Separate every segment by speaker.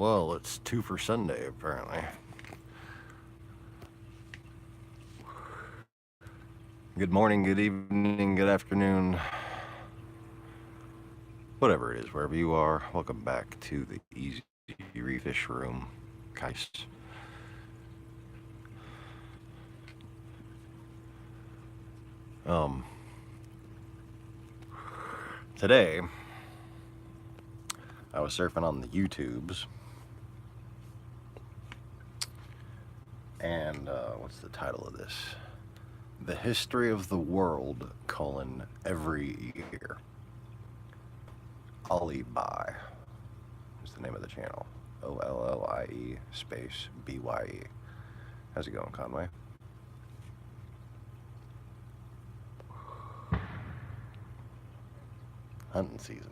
Speaker 1: Well, it's 2 for Sunday, apparently. Good morning, good evening, good afternoon. Whatever it is, wherever you are, welcome back to the Easy Refish Room. Kais. Today, I was surfing on the YouTubes, and what's the title of this? The History of the World, every year. Ollie-Bye is the name of the channel. OLLIE space BYE. How's it going, Conway? Hunting season.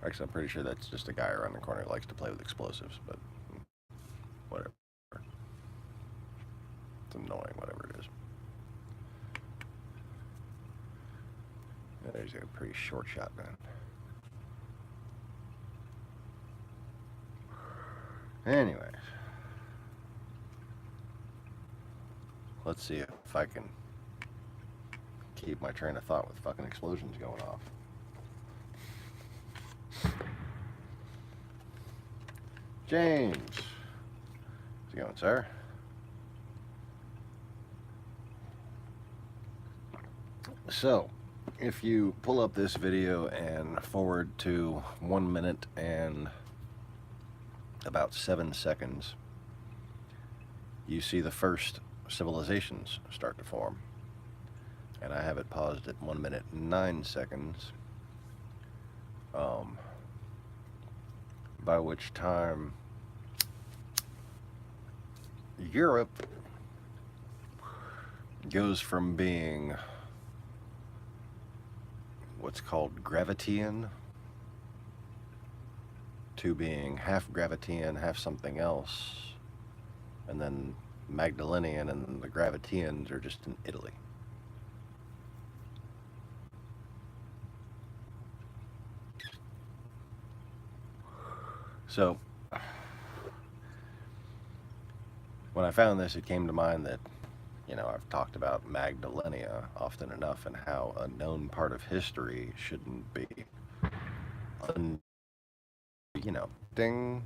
Speaker 1: Actually, I'm pretty sure that's just a guy around the corner who likes to play with explosives, but whatever. It's annoying, whatever it is. Yeah, there's a pretty short shotgun. Anyways, let's see if I can keep my train of thought with fucking explosions going off. James, how's it going, sir? So, if you pull up this video and forward to 1 minute and about 7 seconds, you see the first civilizations start to form. And I have it paused at 1 minute and 9 seconds, by which time Europe goes from being what's called Gravitian to being half Gravitian, half something else, and then Magdalenian, and the Gravitians are just in Italy. So, when I found this, it came to mind that, I've talked about Magdalenia often enough and how a known part of history shouldn't be, ding.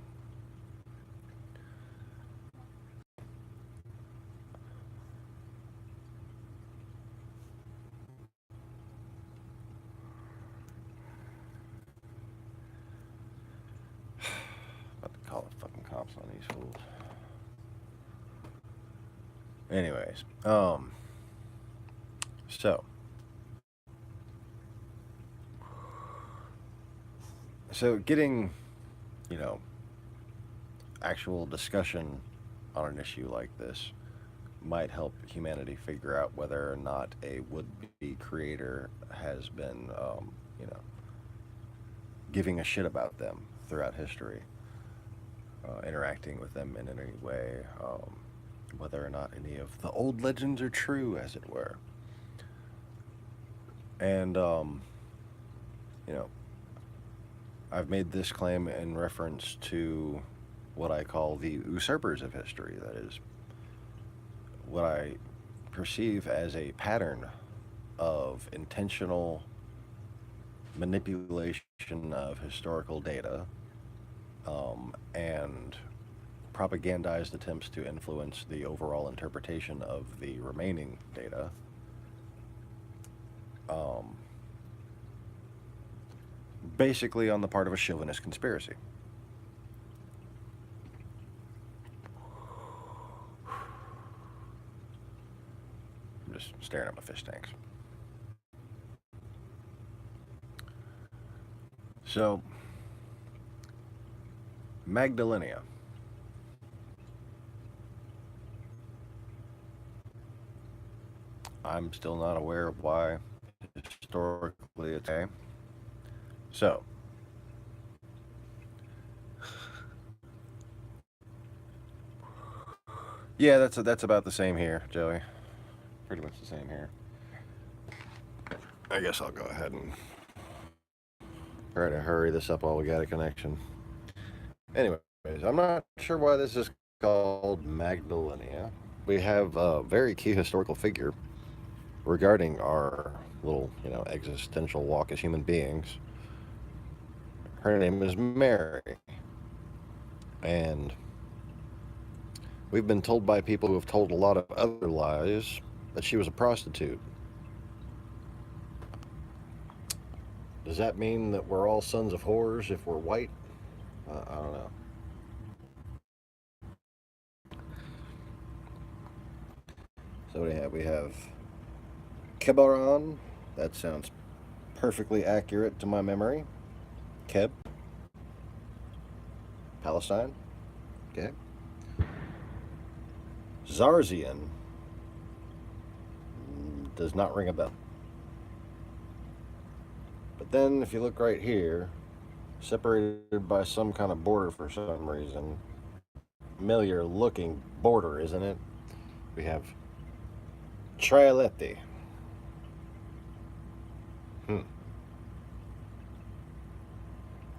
Speaker 1: About to call the fucking cops on these fools. Anyways, so getting, actual discussion on an issue like this might help humanity figure out whether or not a would-be creator has been, giving a shit about them throughout history, interacting with them in any way, whether or not any of the old legends are true, as it were. And, I've made this claim in reference to what I call the usurpers of history. That is, what I perceive as a pattern of intentional manipulation of historical data, and propagandized attempts to influence the overall interpretation of the remaining data. Basically on the part of a chauvinist conspiracy. I'm just staring at my fish tanks. So, Magdalenia. I'm still not aware of why historically it's okay. So, yeah, that's about the same here, Joey. Pretty much the same here. I guess I'll go ahead and Try to hurry this up while we got a connection. Anyways, I'm not sure why this is called Magdelinia. We have a very key historical figure regarding our little, existential walk as human beings. Her name is Mary. And we've been told by people who have told a lot of other lies that she was a prostitute. Does that mean that we're all sons of whores if we're white? I don't know. So what do we have? We have Kebaran. That sounds perfectly accurate to my memory. Keb. Palestine. Okay. Zarzian. Does not ring a bell. But then if you look right here, separated by some kind of border for some reason, familiar looking border, isn't it? We have Trialeti.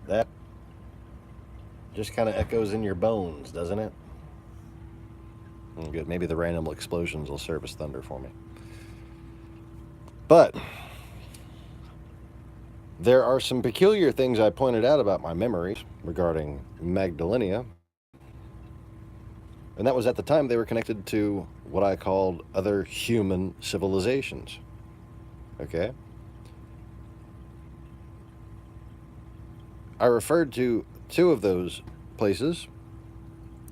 Speaker 1: That just kind of echoes in your bones, doesn't it? Good. Maybe the random explosions will serve as thunder for me. But there are some peculiar things I pointed out about my memories regarding Magdelinia. And that was at the time they were connected to what I called other human civilizations. Okay? I referred to two of those places,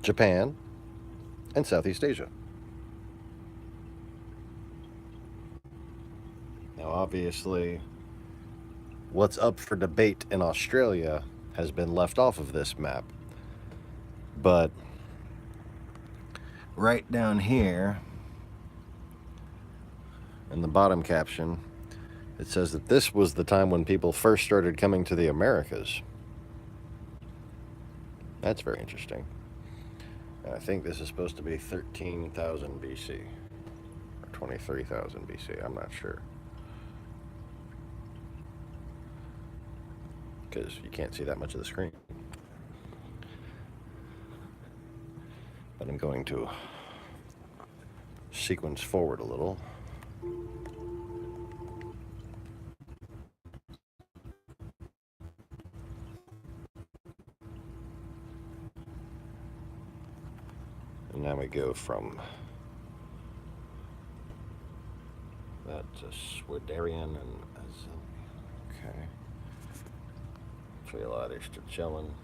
Speaker 1: Japan and Southeast Asia. Now, obviously, what's up for debate in Australia has been left off of this map. But right down here, in the bottom caption, it says that this was the time when people first started coming to the Americas. That's very interesting. And I think this is supposed to be 13,000 BC, or 23,000 BC, I'm not sure. Because you can't see that much of the screen. But I'm going to sequence forward a little. And now we go from that to Swidarian and okay. Trialati still chilling.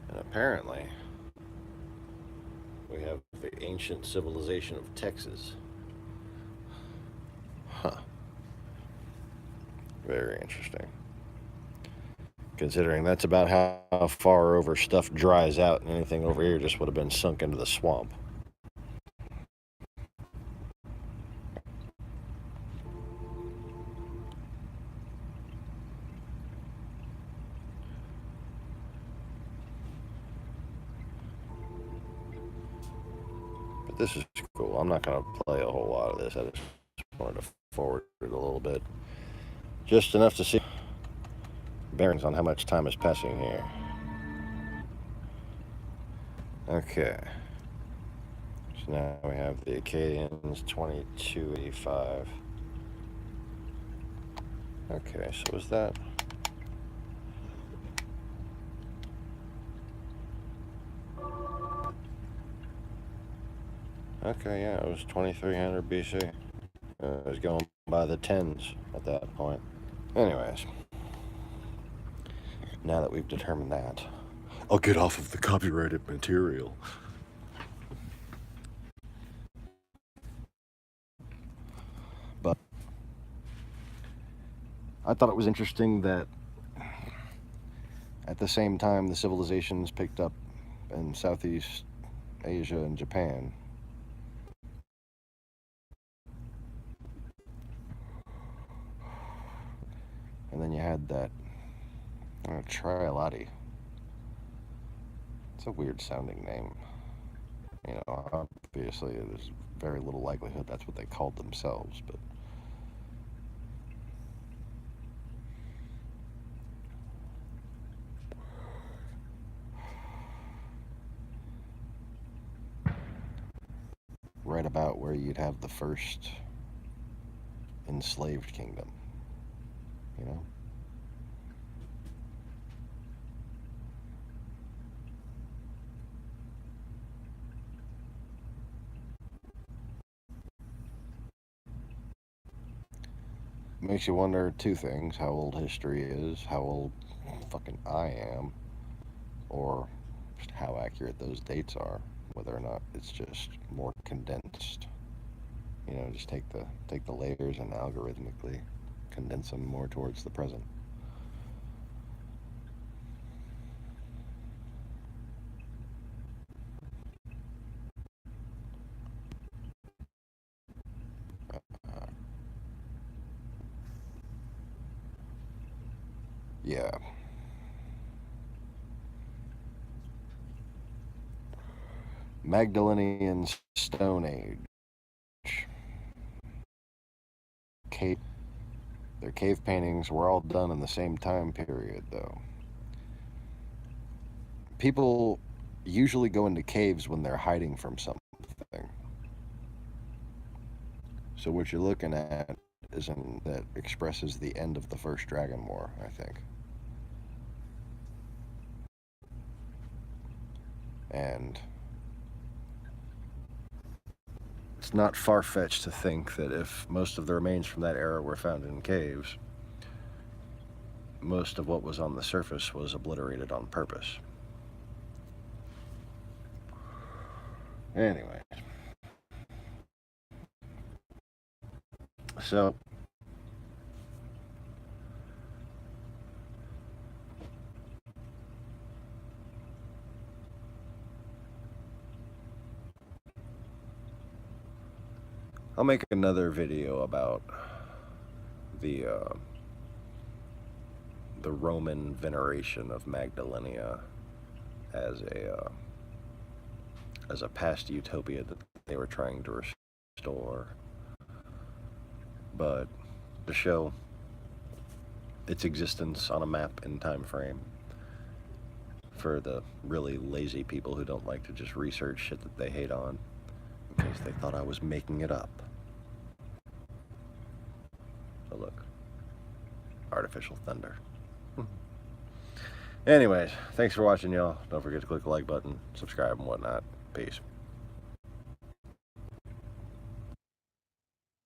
Speaker 1: And apparently, we have the ancient civilization of Texas. Huh. Very interesting. Considering that's about how far over stuff dries out, and anything over here just would have been sunk into the swamp. But this is cool. I'm not going to play a whole lot of this. I just wanted to forward it a little bit. Just enough to see bearings on how much time is passing here. Okay. So now we have the Acadians, 2285. Okay, so was that... Okay, yeah, it was 2300 BC. It was going by the tens at that point. Anyways, now that we've determined that, I'll get off of the copyrighted material. But I thought it was interesting that at the same time the civilizations picked up in Southeast Asia and Japan, and then you had that Trialati. It's a weird sounding name. You know, Obviously, there's very little likelihood that's what they called themselves, but right about where you'd have the first enslaved kingdom, you know? Makes you wonder two things: how old history is, how old fucking I am, or just how accurate those dates are, whether or not it's just more condensed. You know, just take the layers and algorithmically condense them more towards the present. Uh, yeah. Magdalenian Stone Age. Cave, their cave paintings were all done in the same time period, though. People usually go into caves when they're hiding from something. So what you're looking at is that expresses the end of the First Dragon War, I think. And it's not far-fetched to think that if most of the remains from that era were found in caves, most of what was on the surface was obliterated on purpose. Anyway. So, I'll make another video about the Roman veneration of Magdalenia as a past utopia that they were trying to restore, but to show its existence on a map and time frame for the really lazy people who don't like to just research shit that they hate on, in case they thought I was making it up. So look, artificial thunder. Anyways, thanks for watching, y'all. Don't forget to click the like button, subscribe, and whatnot. Peace.